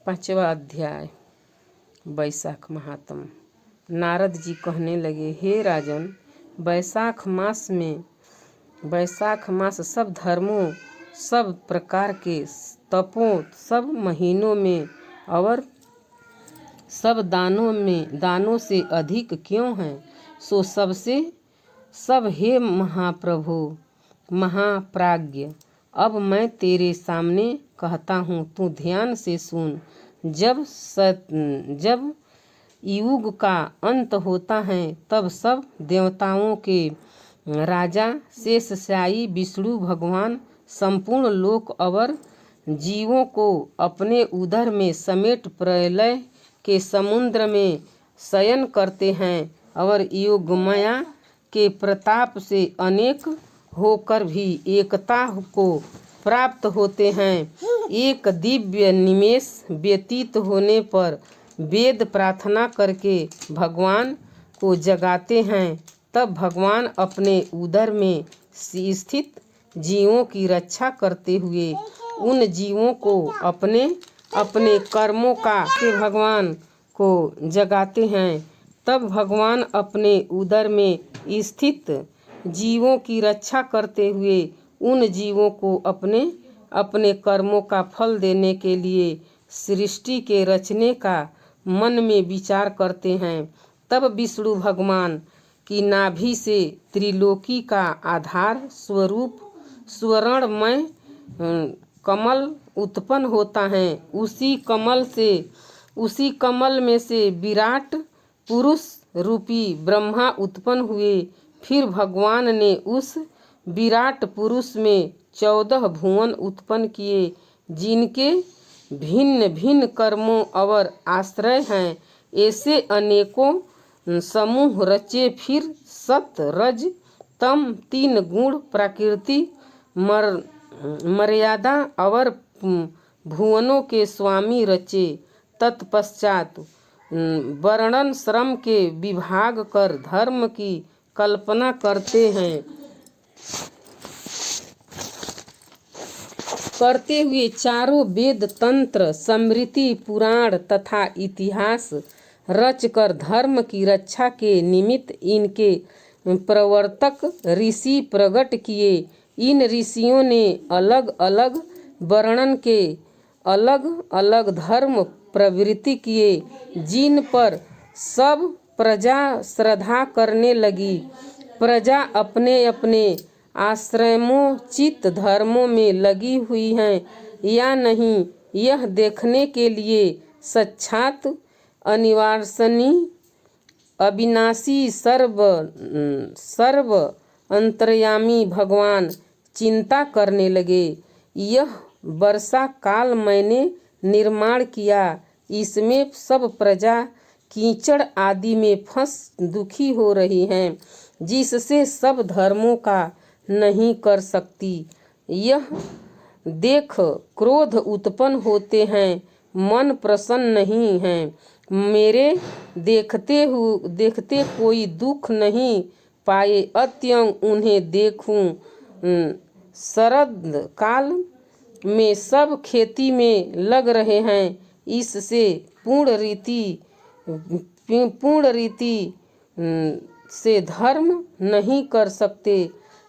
5वां अध्याय वैशाख महात्म। नारद जी कहने लगे, हे राजन, वैशाख मास सब धर्मों, सब प्रकार के तपों, सब महीनों में और सब दानों से अधिक क्यों है? सो सबसे सब हे महाप्रभु महाप्राज्ञ, अब मैं तेरे सामने कहता हूँ, तू ध्यान से सुन। जब युग का अंत होता है तब सब देवताओं के राजा शेषशायी विष्णु भगवान संपूर्ण लोक और जीवों को अपने उदर में समेट प्रलय के समुद्र में शयन करते हैं और योगमाया के प्रताप से अनेक होकर भी एकता को प्राप्त होते हैं। एक दिव्य निमेष व्यतीत होने पर वेद प्रार्थना करके भगवान को जगाते हैं। तब भगवान अपने उदर में स्थित जीवों की रक्षा करते हुए उन जीवों को अपने अपने कर्मों का के भगवान को जगाते हैं। तब भगवान अपने उदर में स्थित जीवों की रक्षा करते हुए उन जीवों को अपने अपने कर्मों का फल देने के लिए सृष्टि के रचने का मन में विचार करते हैं। तब विष्णु भगवान की नाभि से त्रिलोकी का आधार स्वरूप स्वर्णमय कमल उत्पन्न होता है। उसी कमल में से विराट पुरुष रूपी ब्रह्मा उत्पन्न हुए। फिर भगवान ने उस विराट पुरुष में 14 भुवन उत्पन्न किए, जिनके भिन्न भिन्न कर्मों और आश्रय हैं। ऐसे अनेकों समूह रचे। फिर सत रज तम 3 गुण प्रकृति मर्यादा और भुवनों के स्वामी रचे। तत्पश्चात वर्णन श्रम के विभाग कर धर्म की कल्पना करते हुए चारों वेद तंत्र स्मृति पुराण तथा इतिहास रचकर धर्म की रक्षा के निमित्त इनके प्रवर्तक ऋषि प्रकट किए। इन ऋषियों ने अलग अलग वर्णन के अलग अलग धर्म प्रवृत्ति किए, जिन पर सब प्रजा श्रद्धा करने लगी। प्रजा अपने अपने आश्रमोचित धर्मों में लगी हुई है या नहीं, यह देखने के लिए साक्षात अनिवार्यनीय अविनाशी सर्व अंतर्यामी भगवान चिंता करने लगे। यह वर्षा काल मैंने निर्माण किया, इसमें सब प्रजा कीचड़ आदि में फंस दुखी हो रही हैं, जिससे सब धर्मों का नहीं कर सकती। यह देख क्रोध उत्पन्न होते हैं, मन प्रसन्न नहीं है। मेरे देखते कोई दुख नहीं पाए, अत्यंत उन्हें देखूं। शरद काल में सब खेती में लग रहे हैं, इससे पूर्ण रीति से धर्म नहीं कर सकते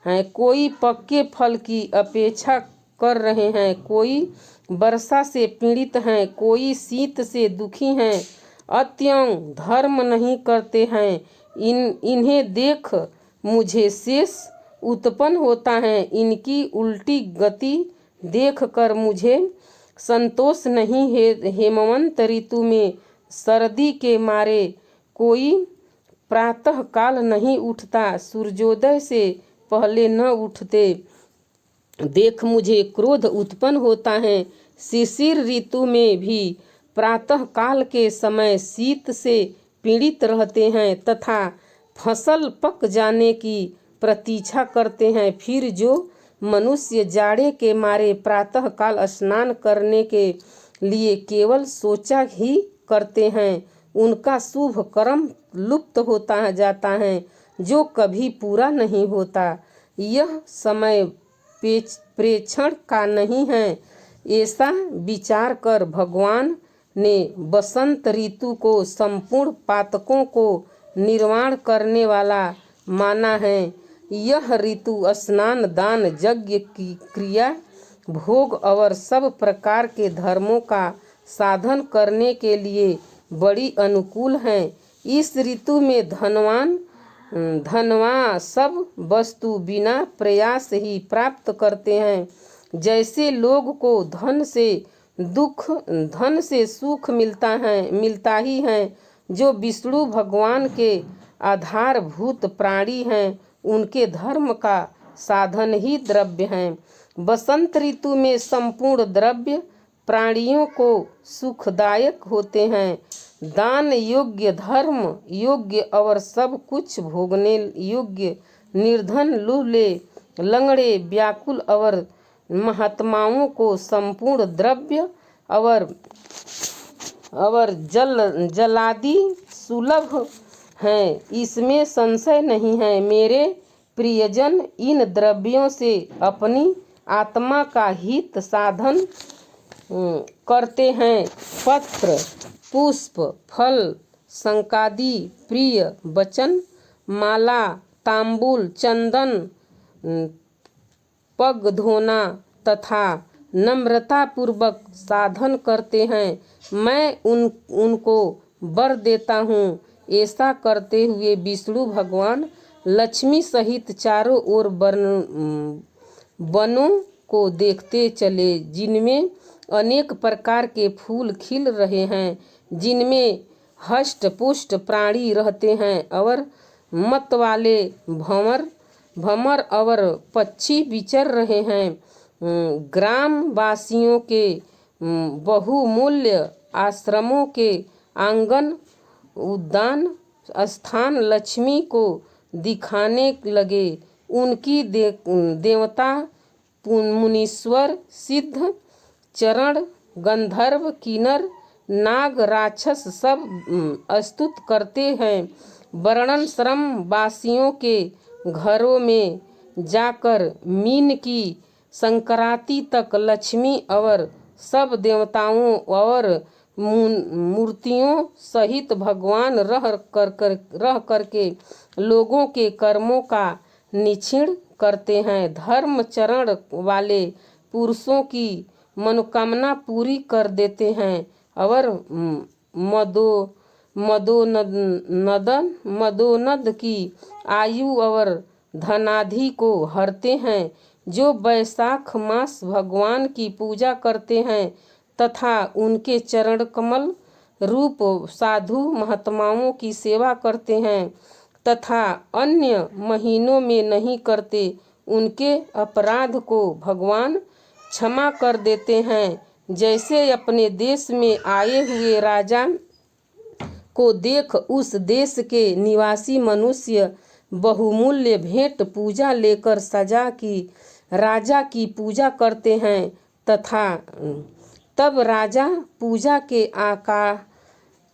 हैं। कोई पक्के फल की अपेक्षा कर रहे हैं, कोई वर्षा से पीड़ित हैं, कोई शीत से दुखी हैं, अत्यंत धर्म नहीं करते हैं। इन्हें देख मुझे शेष उत्पन्न होता है। इनकी उल्टी गति देखकर मुझे संतोष नहीं है। हेमंत ऋतु में सर्दी के मारे कोई प्रातः काल नहीं उठता, सूर्योदय से पहले न उठते देख मुझे क्रोध उत्पन्न होता है। शिशिर ऋतु में भी प्रातः काल के समय शीत से पीड़ित रहते हैं तथा फसल पक जाने की प्रतीक्षा करते हैं। फिर जो मनुष्य जाड़े के मारे प्रातः काल स्नान करने के लिए केवल सोचा ही करते हैं, उनका शुभ कर्म लुप्त होता जाता है, जो कभी पूरा नहीं होता। यह समय प्रेक्षण का नहीं है, ऐसा विचार कर भगवान ने बसंत ऋतु को संपूर्ण पातकों को निर्माण करने वाला माना है। यह ऋतु स्नान, दान, यज्ञ की क्रिया, भोग और सब प्रकार के धर्मों का साधन करने के लिए बड़ी अनुकूल है। इस ऋतु में धनवान सब वस्तु बिना प्रयास ही प्राप्त करते हैं। जैसे लोग को धन से सुख मिलता ही है, जो विष्णु भगवान के आधारभूत प्राणी हैं, उनके धर्म का साधन ही द्रव्य हैं। बसंत ऋतु में संपूर्ण द्रव्य प्राणियों को सुखदायक होते हैं। दान योग्य, धर्म योग्य और सब कुछ भोगने योग्य, निर्धन, लूले, लंगड़े, व्याकुल और महात्माओं को संपूर्ण द्रव्य और जलादि सुलभ हैं, इसमें संशय नहीं है। मेरे प्रियजन इन द्रव्यों से अपनी आत्मा का हित साधन करते हैं। पत्र, पुष्प, फल, शंकादि प्रिय वचन, माला, तांबूल, चंदन, पग धोना तथा नम्रता पूर्वक साधन करते हैं। मैं उनको वर देता हूँ। ऐसा करते हुए विष्णु भगवान लक्ष्मी सहित चारों ओर वनों को देखते चले, जिनमें अनेक प्रकार के फूल खिल रहे हैं, जिनमें हष्ट पुष्ट प्राणी रहते हैं और मत वाले भंवर और पक्षी विचर रहे हैं। ग्राम वासियों के बहुमूल्य आश्रमों के आंगन, उद्यान स्थान लक्ष्मी को दिखाने लगे। उनकी देवता, मुनीश्वर, सिद्ध, चरण, गंधर्व, किन्नर, नाग, राक्षस सब स्तुत करते हैं। वर्णाश्रम वासियों के घरों में जाकर मीन की संक्रांति तक लक्ष्मी और सब देवताओं और मूर्तियों सहित भगवान रह करके लोगों के कर्मों का निक्षेप करते हैं। धर्म चरण वाले पुरुषों की मनोकामना पूरी कर देते हैं और मदोनद की आयु और धनाधि को हरते हैं। जो वैशाख मास भगवान की पूजा करते हैं तथा उनके चरण कमल रूप साधु महात्माओं की सेवा करते हैं तथा अन्य महीनों में नहीं करते, उनके अपराध को भगवान क्षमा कर देते हैं। जैसे अपने देश में आए हुए राजा को देख उस देश के निवासी मनुष्य बहुमूल्य भेंट पूजा लेकर सजा की राजा की पूजा करते हैं तथा तब राजा पूजा के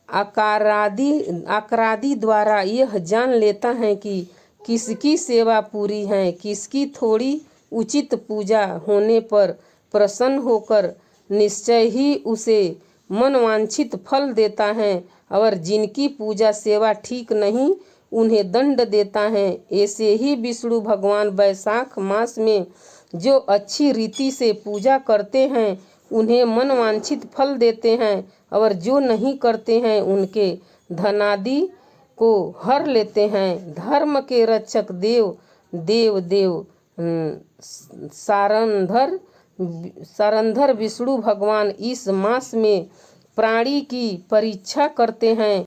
आकारादि द्वारा यह जान लेता है कि किसकी सेवा पूरी है, किसकी थोड़ी उचित पूजा होने पर प्रसन्न होकर निश्चय ही उसे मनवांछित फल देता है और जिनकी पूजा सेवा ठीक नहीं उन्हें दंड देता है। ऐसे ही विष्णु भगवान वैशाख मास में जो अच्छी रीति से पूजा करते हैं उन्हें मनवांछित फल देते हैं और जो नहीं करते हैं उनके धनादि को हर लेते हैं। धर्म के रक्षक देव सारंधर विष्णु भगवान इस मास में प्राणी की परीक्षा करते हैं